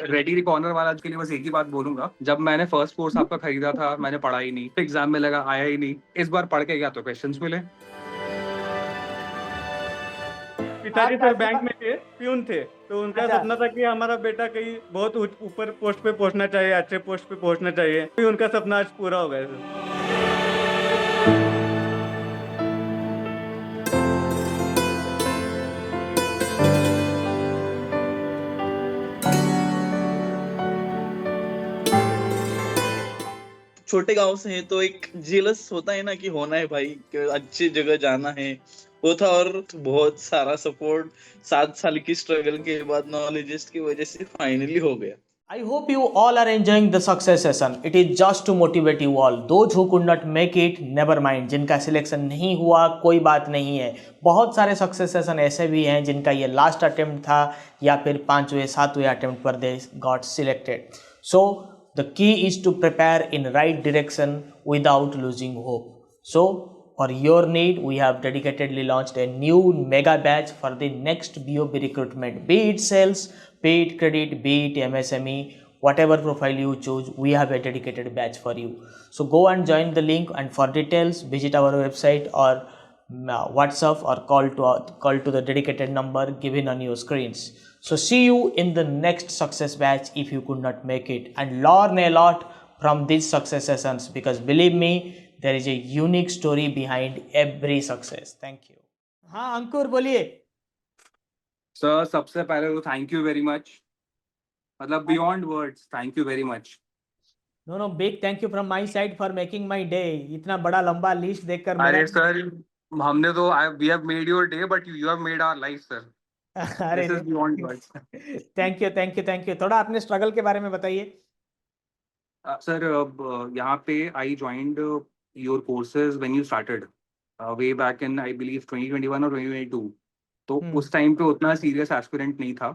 Ready रिकॉर्नर वाला के लिए बस एक ही बात बोलूंगा, जब मैंने फर्स्ट कोर्स आपका खरीदा था मैंने पढ़ा ही नहीं, एग्जाम में लगा आया ही नहीं। इस बार पढ़ के गया तो क्वेश्चंस मिले। पिताजी आप सर ऐसे बैंक में थे, प्यून थे, तो उनका अच्छा। सपना था कि हमारा बेटा कहीं बहुत ऊपर पोस्ट पे पहुंचना चाहिए, अच्छे पोस्ट पे पहुंचना चाहिए। तो उनका सपना आज पूरा हो गया सर। छोटे गांव से हैं तो एक जेलस होता है ना कि होना है भाई, कि अच्छी जगह जाना है। वो था, और बहुत सारा सपोर्ट 7 साल की स्ट्रगल के बाद नॉलेजिस्ट की वजह से फाइनली हो गया। I hope you all are enjoying the success session. It is just to motivate you all. Those who could not make it, never mind. जिनका सिलेक्शन नहीं हुआ कोई बात नहीं है। बहुत सारे सक्सेस सेशन ऐसे भी हैं जिनका ये लास्ट अटेम्प्ट था या फिर 5वें 7वें अटेम्प्ट पर they got selected. So the key is to prepare in right direction without losing hope. So for your need, we have dedicatedly launched a new mega batch for the next BOP recruitment. Be it sales, be it credit, be it MSME, whatever profile you choose, we have a dedicated batch for you. So go and join the link, and for details visit our website or WhatsApp or call to the dedicated number given on your screens. So see you in the next success batch if you could not make it, and learn a lot from these success sessions, because believe me, there is a unique story behind every success. Thank you. हाँ अंकुर बोलिए। Sir सबसे पहले तो thank you very much, मतलब beyond words, thank you very much. No no, big thank you from my side for making my day. इतना बड़ा लंबा list देखकर मेरा अरे सर, हमने तो we have made your day but you have made our life sir. अरे this is beyond words. Thank you thank you thank you. थोड़ा अपने स्ट्रगल के बारे में बताइए। सर यहाँ पे आई joined your courses when you started way back in I believe 2021 और 2022। तो उस टाइम पे उतना सीरियस एस्पिरेंट नहीं था,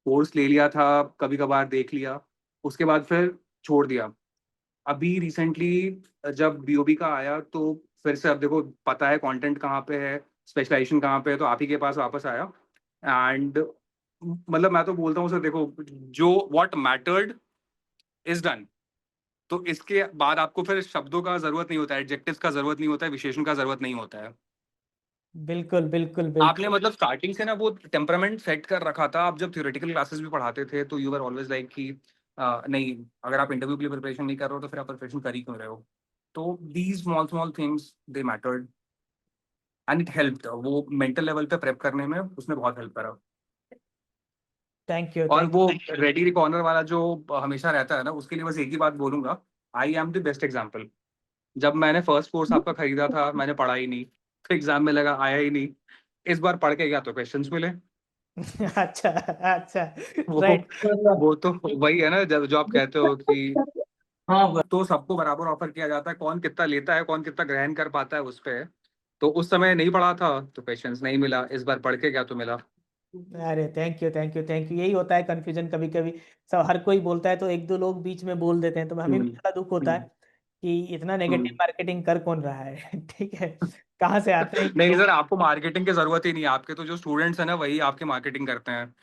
कोर्स ले लिया था, कभी कभार देख लिया, उसके बाद फिर छोड़ दिया। अभी रिसेंटली जब बीओबी का आया तो फिर से अब देखो पता है कंटेंट कहाँ पे है, स्पेशलाइजेशन कहाँ पे है, तो आप ही के पास वापस आया। एंड मतलब मैं तो बोलता हूँ सर, देखो जो व्हाट मैटर्ड इज डन। तो इसके बाद आपको फिर शब्दों का जरूरत नहीं होता है, एडजेक्टिव्स का जरूरत नहीं होता है, विशेषण का जरूरत नहीं होता है। बिल्कुल बिल्कुल बिल्कुल। आपने मतलब स्टार्टिंग से ना वो टेम्परामेंट सेट कर रखा था। आप जब थ्योरेटिकल क्लासेस भी पढ़ाते थे तो यू वर ऑलवेज लाइक कि नहीं, अगर आप इंटरव्यू के लिए प्रिपरेशन नहीं कर रहे हो तो फिर आप प्रिपरेशन कर ही क्यों रहे हो। तो these small small things they mattered and it helped. वो मेंटल लेवल पे प्रेप करने में उसने बहुत हेल्प करा। थैंक यू और थैंक वो रेडी रिकॉर्नर वाला जो हमेशा रहता है ना, उसके लिए बस एक ही बात बोलूंगा, I am the best example. जब मैंने फर्स्ट कोर्स आपका खरीदा था मैंने पढ़ा ही नहीं, तो एग्जाम में लगा आया ही नहीं। इस बार पढ़ के गया तो क्वेश्चंस मिले। अच्छा अच्छा। वो राइट। वो तो वही है ना, जब जो आप कहते हो कि हाँ, तो सबको बराबर ऑफर किया जाता है, कौन कितना लेता है, कौन कितना ग्रहण कर पाता है उस पे है। तो उस समय नहीं पढ़ा था तो पेशेंस नहीं मिला, इस बार पढ़ के गया तो मिला। अरे thank you thank you thank you. यही होता है कंफ्यूजन कभी कभी। सब हर कोई बोलता है तो एक दो लोग बीच में बोल देते हैं, तो हमें भी हम्म, थोड़ा दुख होता है हम्म, कि इतना नेगेटिव हम्म। मार्केटिंग कर कौन रहा है। ठीक है, कहाँ से आते हैं ये नहीं लोग। सर, आपको मार्केटिंग की जरूरत ही नहीं है, आपके तो जो स्टूडेंट्स हैं ना वही आपकी मार्केटिंग करते हैं।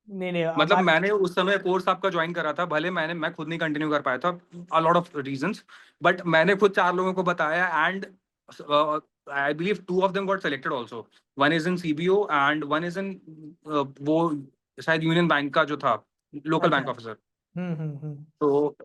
नहीं नहीं मतलब हमारे। मैंने उस समय कोर्स आपका ज्वाइन करा था, भले मैं खुद नहीं कंटिन्यू कर पाया था, a lot of reasons, but मैंने खुद 4 लोगों को बताया and I believe 2 of them got selected also. One is in CBO and one is in वो शायद यूनियन बैंक का जो था, लोकल अच्छा। Bank officer. हम्म। तो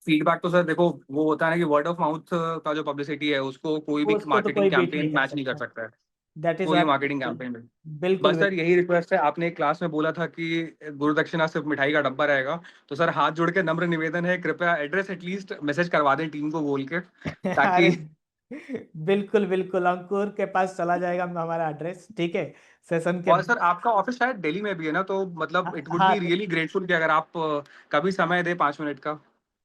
फीडबैक तो सर देखो, वो होता है ना कि वर्ड ऑफ माउथ का जो पब्लिसिटी है उसको कोई भी उसको तो कोई मार्केटिंग बीट नहीं कैंपेन कर मैच नहीं कर सकता। सकता है, दैट इज कोई भी व्हाट। मार्केटिंग कैंपेन में। बिल्कुल बस सर बिल्कुल। यही रिक्वेस्ट है, आपने एक क्लास में बोला था कि गुरु दक्षिणा सिर्फ मिठाई का डब्बा रहेगा, तो सर हाथ जोड़ के नम्र निवेदन है, कृपया एड्रेस एटलीस्ट मैसेज करवा दें टीम को बोल के, अरे ताकि बिल्कुल बिल्कुल, अंकुर के पास चला जाएगा हमारा एड्रेस। ठीक है, सेशन के और सर आपका ऑफिस शायद दिल्ली में भी है ना, तो मतलब इट वुड हाँ। बी रियली ग्रेटफुल कि अगर आप कभी समय दे 5 मिनट का।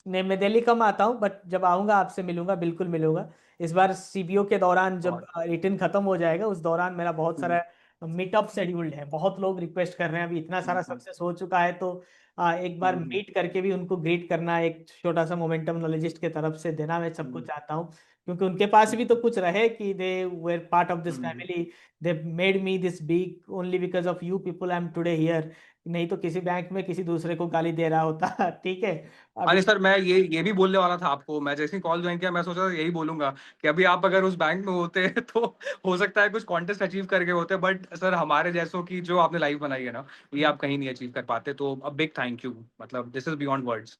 नहीं, मैं दिल्ली कम आता हूँ, बट जब आऊँगा आपसे मिलूंगा, बिल्कुल मिलूंगा। इस बार सीबीओ के दौरान जब और रिटर्न खत्म हो जाएगा उस दौरान मेरा बहुत हम्म, सारा मीटअप शेड्यूल्ड है। बहुत लोग रिक्वेस्ट कर रहे हैं, अभी इतना सारा हम्म, सक्सेस हो चुका है तो एक बार हम्म, मीट करके भी उनको ग्रीट करना, एक छोटा सा मोमेंटम नॉलेजिस्ट के तरफ से देना मैं सबको हम्म, चाहता हूँ, क्योंकि उनके पास भी तो हम्म, कुछ रहे कि they were part of this hmm, family, they made me this big only because of you people I am today here. नहीं तो किसी बैंक में किसी दूसरे को गाली दे रहा होता। ठीक है। अरे अभी सर, मैं ये भी बोलने वाला था आपको। मैं जैसे ही कॉल ज्वाइन किया, मैं सोचा था यही बोलूंगा कि अभी आप अगर उस बैंक में होते तो हो सकता है कुछ कॉन्टेस्ट अचीव करके होते, बट सर हमारे जैसों की जो आपने लाइफ बनाई है ना, ये आप कहीं नहीं अचीव कर पाते। तो अ बिग थैंक यू, मतलब this is beyond words.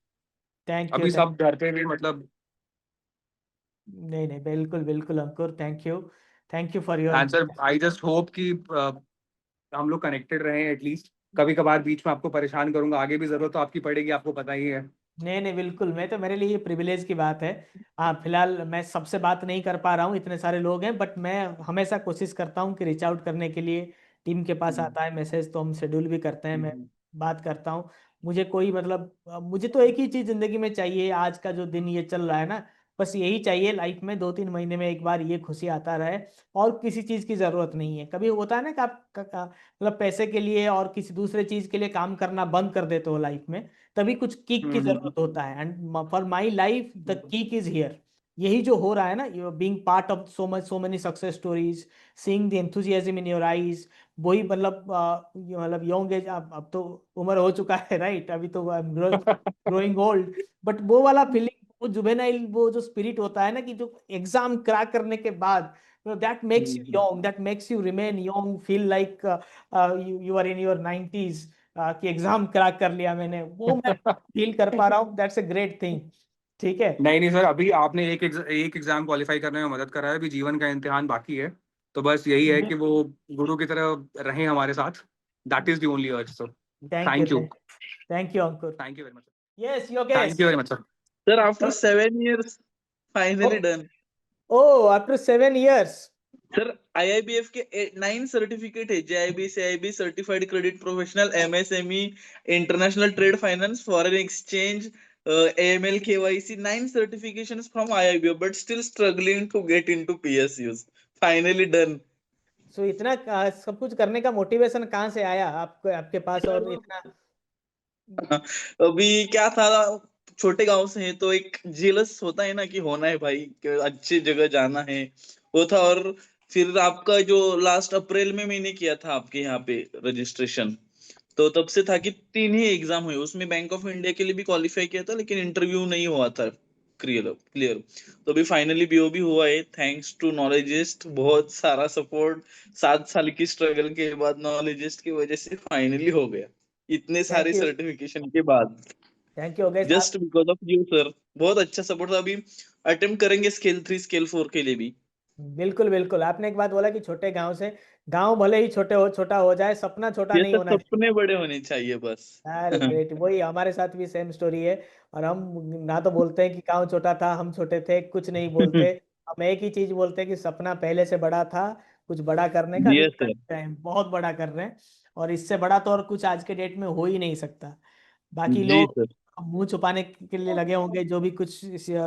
Thank you. अभी सब घर पे भी मतलब, नहीं नहीं, बिल्कुल बिल्कुल Ankur, thank you for your. And sir I just hope कि हम लोग कनेक्टेड रहें एटलीस्ट। कभी कभार बीच में आपको परेशान करूंगा, आगे भी जरूरत तो आपकी पड़ेगी, आपको पता ही है। नहीं नहीं, बिल्कुल, मैं तो, मेरे लिए ये प्रिविलेज की बात है। हाँ, फिलहाल मैं सबसे बात नहीं कर पा रहा हूँ, इतने सारे लोग हैं, बट मैं हमेशा कोशिश करता हूँ कि रीच आउट करने के लिए। टीम के पास हम्म, आता है मैसेज तो हम शेड्यूल भी करते हैं, मैं हम्म, बात करता हूँ। मुझे कोई मतलब मुझे तो एक ही चीज़ जिंदगी में चाहिए, आज का जो दिन ये चल रहा है ना, बस यही चाहिए लाइफ में, 2-3 महीने में एक बार ये खुशी आता रहे। और किसी चीज़ की ज़रूरत नहीं है। कभी होता है ना कि आप मतलब पैसे के लिए और किसी दूसरे चीज़ के लिए काम करना बंद कर देते हो लाइफ में, तभी कुछ किक की हम्म, जरूरत होता है। And for my life the hmm, kick is here. यही जो हो रहा है ना, you being part of so many success stories, seeing the enthusiasm in your eyes, वही मतलब मतलब यंग एज, अब तो उम्र हो चुका है, राइट? अभी तो I am growing old, but वो वाला फीलिंग, वो जुवेनाइल, वो जो स्पिरिट होता है ना, कि जो एग्जाम क्रैक करने के बाद, that makes you young, that makes you remain young, feel like you are in your 90s, कि एग्जाम क्रैक कर लिया मैंने, वो मैं फील कर पा रहा हूँ। That's a great thing. ठीक है। नहीं नहीं सर, अभी आपने एक एग्जाम क्वालिफाई करने में मदद करा है, अभी जीवन का इम्तिहान बाकी है। तो बस यही है कि वो गुरु की तरह रहें हमारे साथ। That is the only urge sir. Thank you, thank you. Thank you Ankur. Thank you very much sir. Yes thank Yogesh. You very much sir. Sir, after 7 years, finally done. Oh, after 7 years। Sir IIBF के 9 certificate है, JIB CIB certified credit professional, MSME, international trade finance, foreign exchange, AML KYC, 9 certifications from IIBF, but still struggling to get into PSUs. Finally done. सो इतना सब कुछ करने का motivation कहाँ से आया आपको, आपके पास, और इतना? अभी क्या था, छोटे गांव से है तो एक जेलस होता है ना कि होना है भाई, कि अच्छी जगह जाना है, वो था। और फिर आपका जो लास्ट अप्रैल में मैंने किया था आपके यहाँ पे रजिस्ट्रेशन, तो तब से था कि 3 ही एग्जाम हुए, उसमें बैंक ऑफ इंडिया के लिए भी क्वालिफाई किया था, लेकिन इंटरव्यू नहीं हुआ था क्लियर क्लियर। तो अभी फाइनली BOB हुआ है, थैंक्स टू नॉलेजिस्ट, बहुत सारा सपोर्ट, 7 साल की स्ट्रगल के बाद नॉलेजिस्ट की वजह से फाइनली हो गया, इतने सारे थैंक यू, सर्टिफिकेशन के बाद, थैंक यू योगेश आप। Just because of you sir. बहुत अच्छा सपोर्ट था। अभी अटेम्प्ट करेंगे स्केल 3 स्केल 4 के लिए भी। बिल्कुल बिल्कुल, आपने एक बात बोला कि छोटे गांव से, गांव भले ही छोटा हो जाए, सपना छोटा ये नहीं सब होना चाहिए। सपने बड़े होने चाहिए बस। अरे ग्रेट, वही हमारे साथ भी सेम स्टोरी है। और हम ना तो बोलते हैं कि गांव छोटा था, हम छोटे थे, कुछ नहीं बोलते। हम एक ही चीज बोलते हैं कि सपना पहले से बड़ा था, कुछ बड़ा करने का, अभी ये कर सर। रहे हैं, बहुत बड़ा कर रहे हैं। और इससे बड़ा तो और कुछ आज के डेट में हो ही नहीं सकता। बाकी जी लोग सर। मुंह छुपाने के लिए लगे होंगे, जो भी कुछ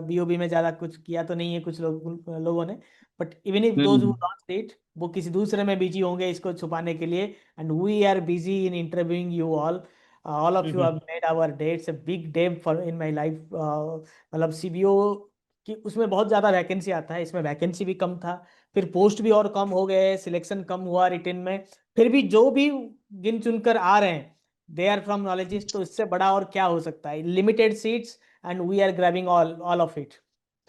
BOB में ज्यादा कुछ किया तो नहीं है कुछ लोगों ने, but even if those who hmm, lost it, वो किसी दूसरे में बिजी होंगे इसको छुपाने के लिए। And we are busy in interviewing you all of you have made our day. It's a big day for in my life. मतलब CBO की उसमें बहुत ज़्यादा वैकेंसी आता है, इसमें वैकेंसी भी कम था, फिर पोस्ट भी और कम हो गए, सिलेक्शन कम हुआ रिटेन में, फिर भी जो भी गिन चुनकर आ रहे हैं, दे आर फ्रॉम नॉलेजिस्ट। तो इससे बड़ा और क्या हो सकता है? Limited seats and we are grabbing all of it.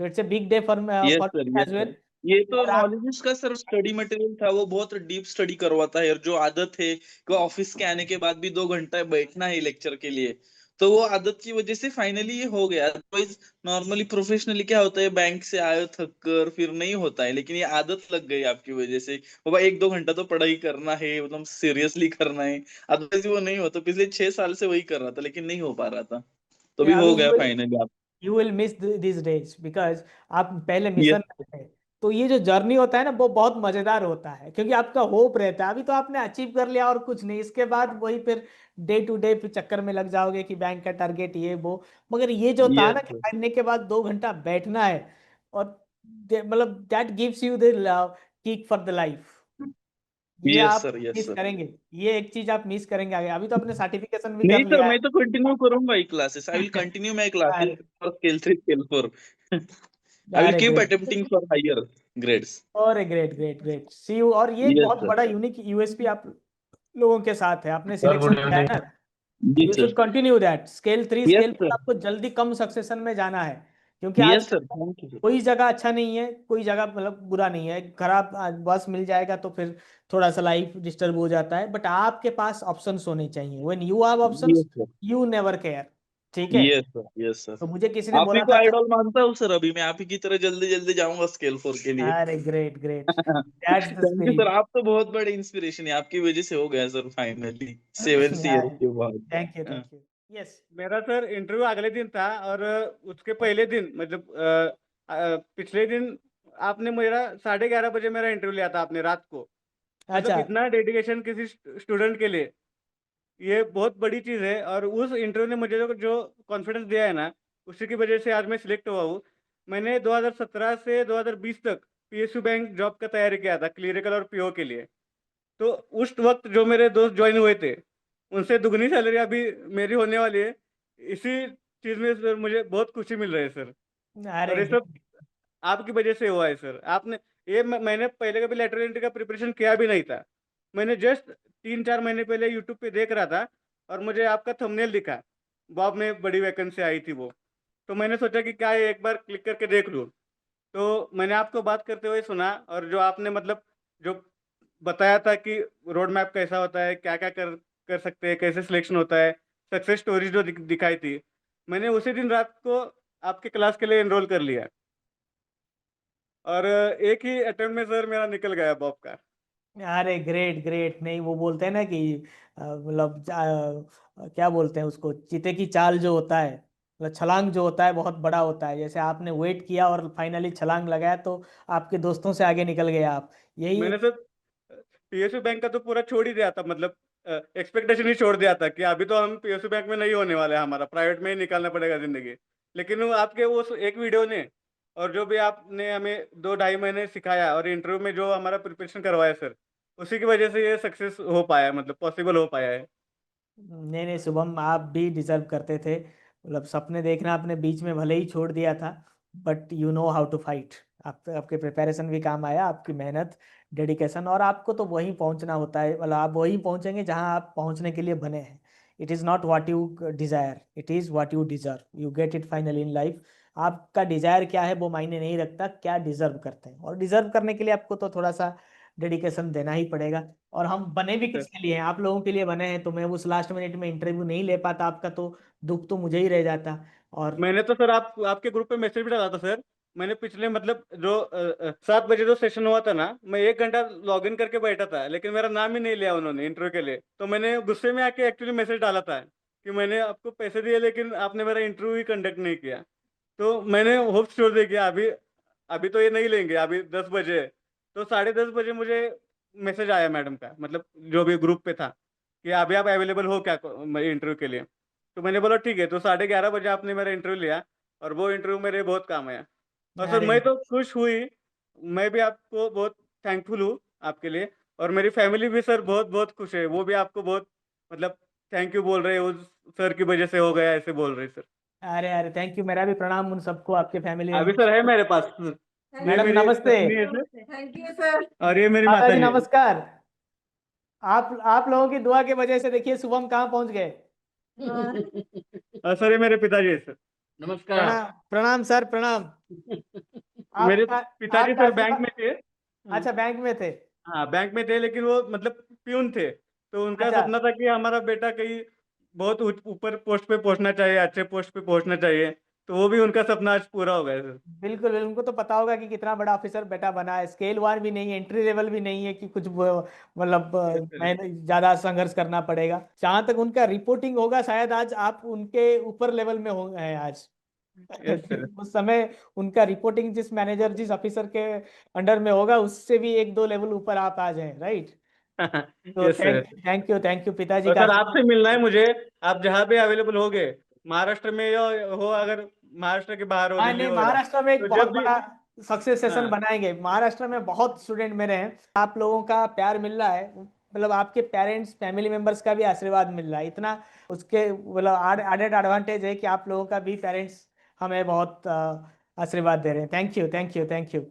तो it's a big day for yes for sir, me yes as sir. Well. ये तो और आप, नॉलेज का सर स्टडी मटेरियल था, वो बहुत डीप स्टडी करवाता है, और जो आदत है कि ऑफिस के आने के बाद भी 2 घंटा बैठना है लेक्चर के लिए, तो वो आदत की वजह से फाइनली ये हो गया। अदरवाइज नॉर्मली प्रोफेशनली क्या होता है, बैंक से आए थक कर फिर नहीं होता है, लेकिन ये आदत लग गई आपकी वजह से, बाबा 1-2 घंटा तो पढ़ाई करना है, एकदम सीरियसली करना है। अदरवाइज वो नहीं होता, पिछले 6 साल से वही कर रहा था लेकिन नहीं हो पा रहा था, तो भी अभी हो गया फाइनली आप। You will miss this days, because आप पहले यस मिशन में थे। तो ये जो जर्नी होता है ना, वो बहुत मजेदार होता है, क्योंकि आपका होप रहता है, अभी तो आपने अचीव कर लिया और कुछ नहीं, इसके बाद वही फिर डे टू डे फिर चक्कर में लग जाओगे कि बैंक का टारगेट ये वो। मगर ये जो था ना कि यस पढ़ने के बाद 2 घंटा बैठना है, और मतलब that gives you the kick for the life. ये यस आप सर, यस मिस सर। करेंगे, ये एक चीज आप मिस करेंगे आगे। अभी तो आपने सर्टिफिकेशन भी नहीं कर सर, लिया मैं तो कंटिन्यू करूंगा ही क्लासेस, आई विल है। कंटिन्यू माई क्लासेस अरे, for scale 3 scale 4। I will अरे keep great, attempting for higher grades. और great great great see you. और ये एक यस बहुत सर। बड़ा यूनिक USP आप लोगों के साथ है, आपने सर सिलेक्शन गुड किया है इवनिंग। ना। जी you sir. Should continue that. Scale 3 yes scale 4 sir. आपको जल्दी कम सक्सेशन में जाना है, क्योंकि आज yes sir, thank you sir. कोई जगह अच्छा नहीं है, कोई जगह मतलब बुरा नहीं है। खराब बस मिल जाएगा तो फिर थोड़ा सा लाइफ डिस्टर्ब हो जाता है, बट आपके पास ऑप्शंस होने चाहिए। When you have options yes sir. You never care. ठीक है। Yes sir. Yes sir. तो मुझे किसी ने आप ही बोला को था आइडल मानता हूँ सर, अभी मैं आप ही की तरह जल्दी जल्दी जाऊंगा स्केल 4 के लिए। अरे great great, that's the thank you sir, spirit. आप तो बहुत बड़े इंस्पिरेशन है, आपकी वजह से हो गया सर फाइनली 7 ईयर के बाद। थैंक यू हाँ। Thank you. यस। मेरा सर इंटरव्यू अगले दिन था, और उसके पहले दिन मतलब पिछले दिन आपने मेरा 11:30 बजे मेरा इंटरव्यू लिया था आपने रात को। मतलब अच्छा इतना डेडिकेशन किसी स्टूडेंट के लिए ये बहुत बड़ी चीज़ है, और उस इंटरव्यू ने मुझे जो जो कॉन्फिडेंस दिया है ना, उसी की वजह से आज मैं सिलेक्ट हुआ हूँ। मैंने 2017 से 2020 तक पीएसयू बैंक जॉब का तैयारी किया था, क्लरिकल और पीओ के लिए। तो उस वक्त जो मेरे दोस्त ज्वाइन हुए थे, उनसे दुगनी सैलरी अभी मेरी होने वाली है। इसी चीज़ में सर मुझे बहुत खुशी मिल रही है सर, अरे और ये सब आपकी वजह से हुआ है सर। आपने ये मैंने पहले कभी लेटरल एंट्री का प्रिपरेशन किया भी नहीं था। मैंने जस्ट 3-4 महीने पहले यूट्यूब पे देख रहा था, और मुझे आपका थंबनेल दिखा, बॉब में बड़ी वैकेंसी आई थी वो। तो मैंने सोचा कि क्या है, एक बार क्लिक करके देख लूँ। तो मैंने आपको बात करते हुए सुना, और जो आपने मतलब जो बताया था कि रोड मैप कैसा होता है, क्या-क्या कर कर सकते हैं, कैसे सिलेक्शन होता है, सक्सेस स्टोरी जो दिखाई थी, मैंने उसी दिन रात को आपके क्लास के लिए एनरोल कर लिया, और एक ही अटेम्प्ट में सर मेरा निकल गया बॉब का। अरे ग्रेट ग्रेट। नहीं वो बोलते हैं ना कि मतलब क्या बोलते हैं उसको, चीते की चाल जो होता है, मतलब छलांग जो होता है बहुत बड़ा होता है। जैसे आपने वेट किया और फाइनली छलांग लगाया तो आपके दोस्तों से आगे निकल गए आप। यही मैंने सर पीएसयू बैंक का तो पूरा छोड़ ही दिया था, मतलब एक्सपेक्टेशन ही छोड़ दिया था कि अभी तो हम पीएसयू बैंक में नहीं होने वाले हैं, हमारा प्राइवेट में ही निकालना पड़ेगा ज़िंदगी। लेकिन वो आपके उस एक वीडियो ने, और जो भी आपने हमें 2 ढाई महीने सिखाया, और इंटरव्यू में जो हमारा प्रिपरेशन करवाया सर, उसी की वजह से ये सक्सेस हो पाया है, मतलब पॉसिबल हो पाया है। नहीं नहीं शुभम, आप भी डिजर्व करते थे। मतलब सपने देखना आपने बीच में भले ही छोड़ दिया था, but you know how to fight. आपके प्रिपरेशन भी काम आया, आपकी मेहनत, डेडिकेशन, और आपको तो वहीं पहुंचना होता है। मतलब आप वहीं पहुंचेंगे जहां आप पहुंचने के लिए बने हैं। It is not what you desire, it is what you deserve. You get it finally in life. आपका डिज़ायर क्या है वो मायने नहीं रखता, क्या डिजर्व करते हैं। और डिजर्व करने के लिए आपको तो थोड़ा सा डेडिकेशन देना ही पड़ेगा। और हम बने भी सर किसके लिए हैं? आप लोगों के लिए बने हैं। तो मैं उस लास्ट मिनट में इंटरव्यू नहीं ले पाता आपका, तो दुख तो मुझे ही रह जाता। और मैंने तो सर आपके ग्रुप पे मैसेज भी डाला था सर। मैंने पिछले मतलब जो 7 बजे जो सेशन हुआ था ना, मैं 1 घंटा लॉग इन करके बैठा था, लेकिन मेरा नाम ही नहीं लिया उन्होंने इंटरव्यू के लिए। तो मैंने गुस्से में आके एक्चुअली मैसेज डाला था कि मैंने आपको पैसे दिए, लेकिन आपने मेरा इंटरव्यू ही कंडक्ट नहीं किया। तो मैंने होप्स छोड़ दिया कि अभी अभी तो ये नहीं लेंगे, अभी 10 बजे है। तो 10:30 बजे मुझे मैसेज आया मैडम का, मतलब जो भी ग्रुप पे था, कि अभी आप अवेलेबल हो क्या इंटरव्यू के लिए। तो मैंने बोला ठीक है। तो 11:30 बजे आपने मेरा इंटरव्यू लिया, और वो इंटरव्यू मेरे बहुत काम आया। और सर अरे मैं तो खुश हुई, मैं भी आपको बहुत थैंकफुल हूँ आपके लिए। और मेरी फैमिली भी सर बहुत बहुत खुश है, वो भी आपको बहुत मतलब थैंक यू बोल रहे हैं, उस सर की वजह से हो गया ऐसे बोल रहे हैं सर। अरे अरे थैंक यू। मेरा भी प्रणाम उन सबको, आपके फैमिली अभी मेम्बर्स सर है को। मेरे पास सर। ये मैडम मेरी नमस्ते। पत्नी है सर, थैंक यू सर। और ये मेरी माता माता जी जी है। नमस्कार। आप लोगों की दुआ की वजह से देखिए शुभम कहाँ पहुंच गए। और सर ये मेरे पिताजी है सर। प्रणाम प्रणाम सर प्रणाम। मेरे आपका पिताजी आपका सर बैंक आशीर्वाद। में थे। अच्छा बैंक में थे। हाँ बैंक में थे, लेकिन वो मतलब प्यून थे। तो उनका अच्छा सपना था कि हमारा बेटा कहीं बहुत ऊपर पोस्ट पे पहुंचना चाहिए, अच्छे पोस्ट पे पहुंचना चाहिए। तो वो भी उनका सपना आज पूरा हो गया सर। बिल्कुल बिल्कुल, उनको तो पता होगा कि कितना बड़ा ऑफिसर बेटा बना है। स्केल 1 भी नहीं है, एंट्री लेवल भी नहीं है कि कुछ मतलब यस सर। मैं ज्यादा संघर्ष करना पड़ेगा। जहां तक उनका रिपोर्टिंग होगा, शायद आज आप उनके ऊपर लेवल में हो गए हैं आज। Yes sir. उस समय उनका रिपोर्टिंग जिस मैनेजर जिस ऑफिसर के अंडर में होगा, उससे भी 1-2 लेवल ऊपर आप आ जाएं, राइट। तो यस सर। थैंक यू पिताजी और का सर आशीर्वाद। आपसे मिलना है मुझे। आप जहाँ भी अवेलेबल होगे, महाराष्ट्र में या हो, अगर महाराष्ट्र के बाहर हो, हाँ दिल्ली नहीं, वगैरह, महाराष्ट्र में एक तो बहुत जब भी। बड़ा सक्सेस सेशन हाँ। बनाएंगे। महाराष्ट्र में बहुत स्टूडेंट मेरे हैं। आप लोगों का प्यार मिल रहा है, मतलब आपके पेरेंट्स फैमिली मेंबर्स का भी आशीर्वाद मिल रहा है इतना। उसके मतलब एडेड एडवांटेज है कि आप लोगों का भी पेरेंट्स हमें बहुत आशीर्वाद दे रहे हैं। Thank you thank you thank you.